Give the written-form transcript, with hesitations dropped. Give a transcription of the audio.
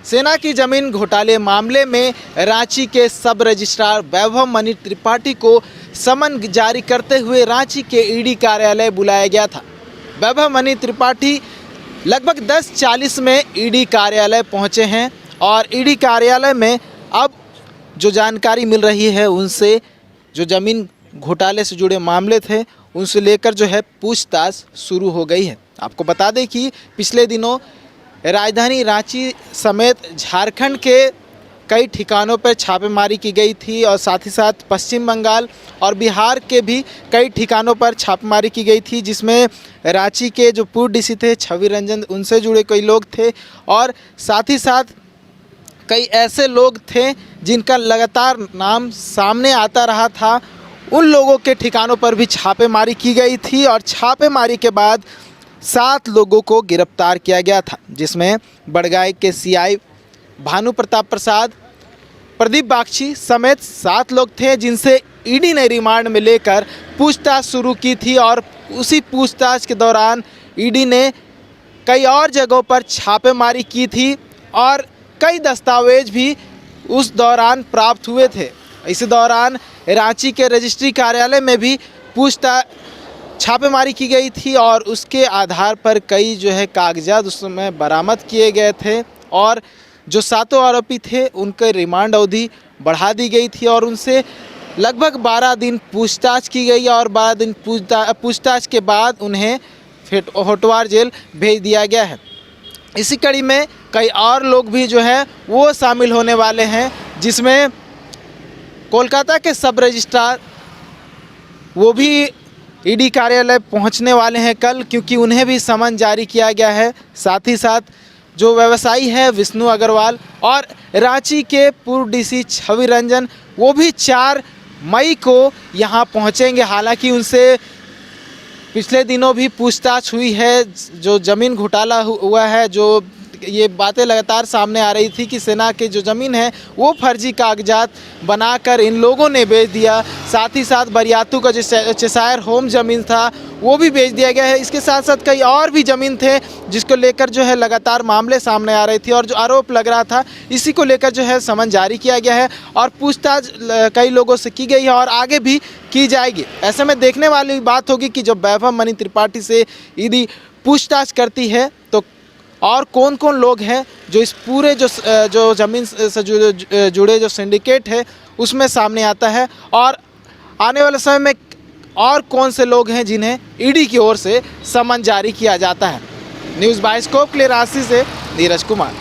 सेना की जमीन घोटाले मामले में रांची के सब रजिस्ट्रार वैभव मणि त्रिपाठी को समन जारी करते हुए रांची के ईडी कार्यालय बुलाया गया था। वैभव मणि त्रिपाठी लगभग 10:40 में ईडी कार्यालय पहुंचे हैं और ईडी कार्यालय में अब जो जानकारी मिल रही है उनसे जो ज़मीन घोटाले से जुड़े मामले थे उनसे लेकर जो है पूछताछ शुरू हो गई है। आपको बता दें कि पिछले दिनों राजधानी रांची समेत झारखंड के कई ठिकानों पर छापेमारी की गई थी और साथ ही साथ पश्चिम बंगाल और बिहार के भी कई ठिकानों पर छापेमारी की गई थी, जिसमें रांची के जो पूर्व डीसी थे छवि रंजन, उनसे जुड़े कई लोग थे और साथ ही साथ कई ऐसे लोग थे जिनका लगातार नाम सामने आता रहा था। उन लोगों के ठिकानों पर भी छापेमारी की गई थी और छापेमारी के बाद 7 लोगों को गिरफ्तार किया गया था, जिसमें बड़गाई के सीआई भानु प्रताप प्रसाद, प्रदीप बागची समेत 7 लोग थे, जिनसे ईडी ने रिमांड में लेकर पूछताछ शुरू की थी। और उसी पूछताछ के दौरान ईडी ने कई और जगहों पर छापेमारी की थी और कई दस्तावेज भी उस दौरान प्राप्त हुए थे। इसी दौरान रांची के रजिस्ट्री कार्यालय में भी छापेमारी की गई थी और उसके आधार पर कई जो है कागजात उस समय बरामद किए गए थे और जो 7 आरोपी थे उनके रिमांड अवधि बढ़ा दी गई थी और उनसे लगभग 12 दिन पूछताछ की गई और 12 दिन पूछताछ के बाद उन्हें होटवार जेल भेज दिया गया है। इसी कड़ी में कई और लोग भी जो है वो शामिल होने वाले हैं, जिसमें कोलकाता के सब रजिस्ट्रार वो भी ईडी कार्यालय पहुंचने वाले हैं कल, क्योंकि उन्हें भी समन जारी किया गया है। साथ ही साथ जो व्यवसायी है विष्णु अग्रवाल और रांची के पूर्व डीसी छवि रंजन, वो भी 4 मई को यहां पहुंचेंगे। हालांकि उनसे पिछले दिनों भी पूछताछ हुई है। जो ज़मीन घोटाला हुआ है, जो ये बातें लगातार सामने आ रही थी कि सेना की जो ज़मीन है वो फर्जी कागजात बनाकर इन लोगों ने बेच दिया। साथ ही साथ बरियातू का जो चेसायर होम ज़मीन था वो भी बेच दिया गया है। इसके साथ साथ कई और भी ज़मीन थे जिसको लेकर जो है लगातार मामले सामने आ रहे थे और जो आरोप लग रहा था इसी को लेकर जो है समन जारी किया गया है और पूछताछ कई लोगों से की गई है और आगे भी की जाएगी। ऐसे में देखने वाली बात होगी कि जब वैभव मणि त्रिपाठी से ईडी पूछताछ करती है तो और कौन कौन लोग हैं जो इस पूरे जो ज़मीन से जुड़े जो सिंडिकेट है उसमें सामने आता है और आने वाले समय में और कौन से लोग हैं जिन्हें ईडी की ओर से समन जारी किया जाता है। न्यूज़ बाइस्कोप के लिए रांची से नीरज कुमार।